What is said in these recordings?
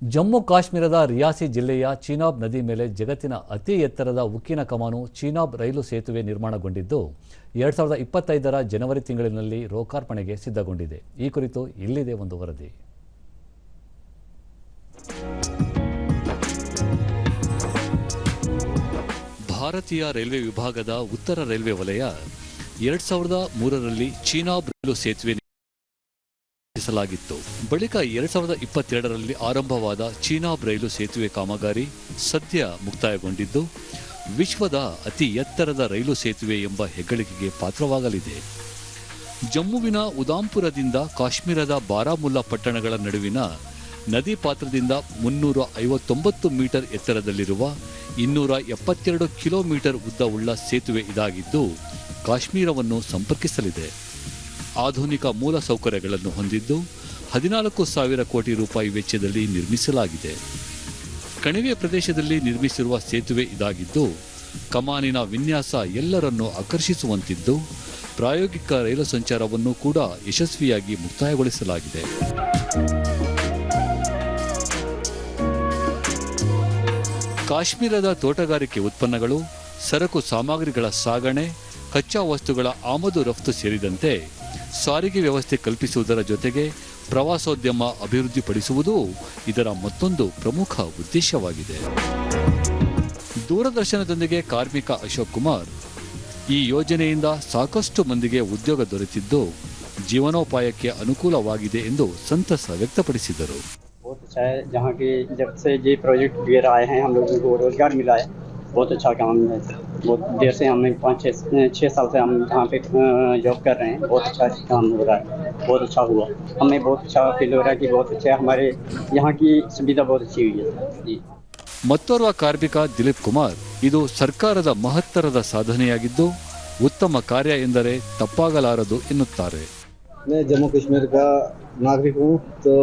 ಜಮ್ಮು ಕಾಶ್ಮೀರದ ರಿಯಾಸಿ ಜಿಲ್ಲೆಯ ಚೀನಾಬ್ ನದಿ ಮೇಲೆ ಜಗತ್ತಿನ ಅತಿ ಎತ್ತರದ ಉಕ್ಕಿನ ಕಮಾನು ಚೀನಾಬ್ ರೈಲು ಸೇತುವೆ ನಿರ್ಮಾಣಗೊಂಡಿದ್ದು 2025ರ ಜನವರಿ ತಿಂಗಳಿನಲ್ಲಿ ಲೋಕಾರ್ಪಣೆಗೆ ಸಿದ್ಧಗೊಂಡಿದೆ. ಈ ಕುರಿತು ಇಲ್ಲಿದೆ ಒಂದು ವರದಿ. ಭಾರತೀಯ ರೈಲ್ವೆ ವಿಭಾಗದ ಉತ್ತರ ರೈಲ್ವೆ ವಲಯ 2003ರಲ್ಲಿ ಚೀನಾಬ್ ರೈಲು ಸೇತುವೆ ಲಾಗಿತ್ತು. ಬಳಿಕ 2022ರಲ್ಲಿ ಆರಂಭವಾದ ಚೀನಾಬ್ ರೈಲು ಸೇತುವೆ ಕಾಮಗಾರಿ ಸದ್ಯ ಮುಕ್ತಾಯಗೊಂಡಿದ್ದು ವಿಶ್ವದ ಅತಿ ಎತ್ತರದ ರೈಲು ಸೇತುವೆ ಎಂಬ ಹೆಗ್ಗಳಿಕೆಗೆ ಪಾತ್ರವಾಗಲಿದೆ. ಜಮ್ಮುವಿನ ಉದಾಂಪುರದಿಂದ ಕಾಶ್ಮೀರದ ಬಾರಾಮುಲ್ಲಾ ಪಟ್ಟಣಗಳ ನಡುವಿನ ನದಿ ಪಾತ್ರದಿಂದ 359 ಮೀಟರ್ ಎತ್ತರದಲ್ಲಿರುವ 272 ಕಿಲೋಮೀಟರ್ ಉದ್ದವುಳ್ಳ ಸೇತುವೆ ಇದಾಗಿದ್ದು ಕಾಶ್ಮೀರವನ್ನು ಸಂಪರ್ಕಿಸಲಿದೆ. ಆಧುನಿಕ ಮೂಲ ಸೌಕರ್ಯಗಳನ್ನು ಹೊಂದಿದ್ದು 14,000 ಕೋಟಿ ರೂಪಾಯಿ ವೆಚ್ಚದಲ್ಲಿ ನಿರ್ಮಿಸಲಾಗಿದೆ. ಕಣಿವೆ ಪ್ರದೇಶದಲ್ಲಿ ನಿರ್ಮಿಸಿರುವ ಸೇತುವೆ ಇದಾಗಿದ್ದು ಕಮಾನಿನ ವಿನ್ಯಾಸ ಎಲ್ಲರನ್ನೂ ಆಕರ್ಷಿಸುವಂತಿದ್ದು ಪ್ರಾಯೋಗಿಕ ರೈಲು ಸಂಚಾರವನ್ನು ಕೂಡ ಯಶಸ್ವಿಯಾಗಿ ಮುಕ್ತಾಯಗೊಳಿಸಲಾಗಿದೆ. ಕಾಶ್ಮೀರದ ತೋಟಗಾರಿಕೆ ಉತ್ಪನ್ನಗಳು, ಸರಕು ಸಾಮಗ್ರಿಗಳ ಸಾಗಣೆ, ಕಚ್ಚಾ ವಸ್ತುಗಳ ಆಮದು ರಫ್ತು ಸೇರಿದಂತೆ ಸಾರಿಗೆ ವ್ಯವಸ್ಥೆ ಕಲ್ಪಿಸುವುದರ ಜೊತೆಗೆ ಪ್ರವಾಸೋದ್ಯಮ ಅಭಿವೃದ್ಧಿಪಡಿಸುವುದು ಇದರ ಮತ್ತೊಂದು ಪ್ರಮುಖ ಉದ್ದೇಶವಾಗಿದೆ. ದೂರದರ್ಶನದೊಂದಿಗೆ ಕಾರ್ಮಿಕ ಅಶೋಕ್ ಕುಮಾರ್, ಈ ಯೋಜನೆಯಿಂದ ಸಾಕಷ್ಟು ಮಂದಿಗೆ ಉದ್ಯೋಗ ದೊರೆತಿದ್ದು ಜೀವನೋಪಾಯಕ್ಕೆ ಅನುಕೂಲವಾಗಿದೆ ಎಂದು ಸಂತಸ ವ್ಯಕ್ತಪಡಿಸಿದರು. बहुत अच्छा है, जहाँ की जब से ये प्रोजेक्ट वगैरह आए हैं हम लोगों को रोजगार मिला है. बहुत अच्छा काम है. बहुत देर से हमें 5-6 साल से हम यहाँ पे जॉब कर रहे हैं. बहुत अच्छा काम हो रहा है. बहुत अच्छा हुआ. हमें बहुत अच्छा फील हो रहा है कि बहुत अच्छा हमारे यहाँ की सुविधा बहुत अच्छी हुई है जी. ಮತ್ತೋರ್ವ ಕಾರ್ಮಿಕ ದಿಲೀಪ್ ಕುಮಾರ್, ಇದು ಸರ್ಕಾರದ ಮಹತ್ತರದ ಸಾಧನೆಯಾಗಿದ್ದು ಉತ್ತಮ ಕಾರ್ಯ ಎಂದರೆ ತಪ್ಪಾಗಲಾರದು ಎನ್ನುತ್ತಾರೆ. मैं जम्मू कश्मीर का नागरिक हूँ, तो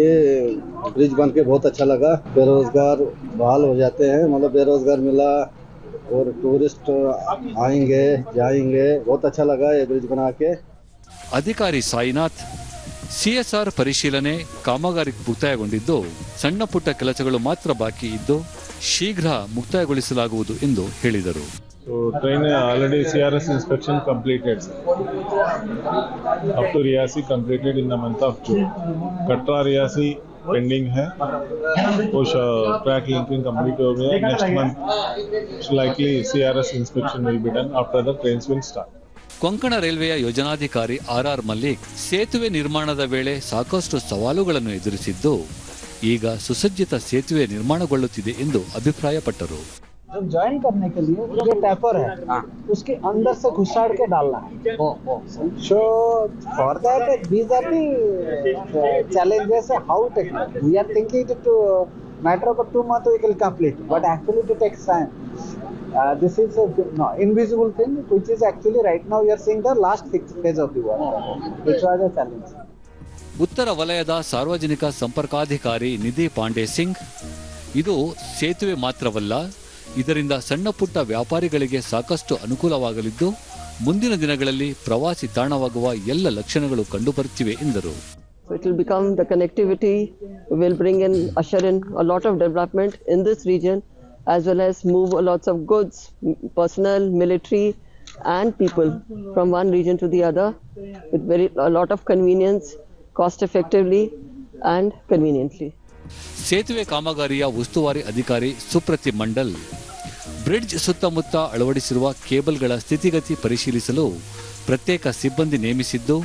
ये ब्रिज बन के बहुत अच्छा लगा. बेरोजगार बहाल हो जाते हैं, मतलब बेरोजगार मिला और टूरिस्ट आएंगे जाएंगे. बहुत अच्छा लगा ये ब्रिज बना के. ಅಧಿಕಾರಿ ಸಾಯಿನಾಥ್, ಸಿಎಸ್ಆರ್ ಪರಿಶೀಲನೆ ಕಾಮಗಾರಿ ಮುಕ್ತಾಯಗೊಂಡಿದ್ದು ಸಣ್ಣ ಪುಟ್ಟ ಕೆಲಸಗಳು ಮಾತ್ರ ಬಾಕಿ ಇದ್ದು ಶೀಘ್ರ ಮುಕ್ತಾಯಗೊಳಿಸಲಾಗುವುದು ಎಂದು ಹೇಳಿದರು. So train already CRS inspection completed. Up to Riyasi completed in the month of June. Katra Riyasi pending है. वो track linking complete हो गया. Next month likely CRS inspection will be done. After the trains will start. Konkan ರೈಲ್ವೆಯ ಯೋಜನಾಧಿಕಾರಿ R Malik, ಸೇತುವೆ ನಿರ್ಮಾಣದ ವೇಳೆ ಸಾಕಷ್ಟು ಸವಾಲುಗಳನ್ನು ಎದುರಿಸಿದ್ದು ಈಗ ಸುಸಜ್ಜಿತ ಸೇತುವೆ ನಿರ್ಮಾಣಗೊಳ್ಳುತ್ತಿದೆ ಎಂದು ಅಭಿಪ್ರಾಯಪಟ್ಟರು. जब ज्वाइन करने के लिए जो टैपर है उसके अंदर से घुसाड़ के डालना है. So for that these are the challenges. How technical we are thinking it to matter of 2 months we will complete, but actually it takes time. This is a invisible thing which is actually right now we are seeing the last phase of the work, which was a challenge. ಉತ್ತರ ವಲಯದ ಸಾರ್ವಜನಿಕ ಸಂಪರ್ಕಾಧಿಕಾರಿ ನಿಧಿ ಪಾಂಡೆ ಸಿಂಗ್, ಇದು ಸೇತುವೆ ಮಾತ್ರವಲ್ಲ, ಇದರಿಂದ ಸಣ್ಣ ಪುಟ್ಟ ವ್ಯಾಪಾರಿಗಳಿಗೆ ಸಾಕಷ್ಟು ಅನುಕೂಲವಾಗಲಿದ್ದು ಮುಂದಿನ ದಿನಗಳಲ್ಲಿ ಪ್ರವಾಸಿ ತಾಣವಾಗುವ ಎಲ್ಲ ಲಕ್ಷಣಗಳು ಕಂಡುಬರುತ್ತಿವೆ ಎಂದರು. It will become the connectivity will bring in, usher in a lot of development in this region, as well as move lots of goods, personnel, military and people from one region to the other with a lot of convenience, cost effectively and conveniently. ಸೇತುವೆ ಕಾಮಗಾರಿಯ ಉಸ್ತುವಾರಿ ಅಧಿಕಾರಿ ಸುಪ್ರತಿ Mandal, bridge ಸುತ್ತಮುತ್ತ ಅಳವಡಿಸಿರುವ ಕೇಬಲ್ಗಳ ಸ್ಥಿತಿಗತಿ ಪರಿಶೀಲಿಸಲು ಪ್ರತ್ಯೇಕ ಸಿಬ್ಬಂದಿ ನೇಮಿಸಿದ್ದು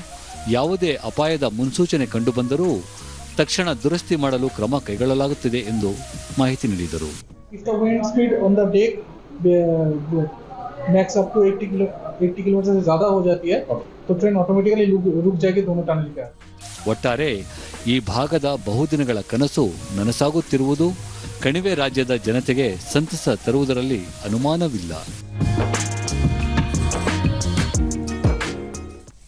ಯಾವುದೇ ಅಪಾಯದ ಮುನ್ಸೂಚನೆ ಕಂಡುಬಂದರೂ ತಕ್ಷಣ ದುರಸ್ತಿ ಮಾಡಲು ಕ್ರಮ ಕೈಗೊಳ್ಳಲಾಗುತ್ತಿದೆ ಎಂದು ಮಾಹಿತಿ ನೀಡಿದರು. मैक्स अप टू 80 किलोमीटर से ज़्यादा हो जाती है तो ट्रेन ऑटोमेटिकली रुक जाएगी दोनों टनल के. ಒಟ್ಟಾರೆ ಈ ಭಾಗದ ಬಹುದಿನಗಳ ಕನಸು ನನಸಾಗುತ್ತಿರುವುದು ಕಣಿವೆ ರಾಜ್ಯದ ಜನತೆಗೆ ಸಂತಸ ತರುವುದರಲ್ಲಿ ಅನುಮಾನವಿಲ್ಲ.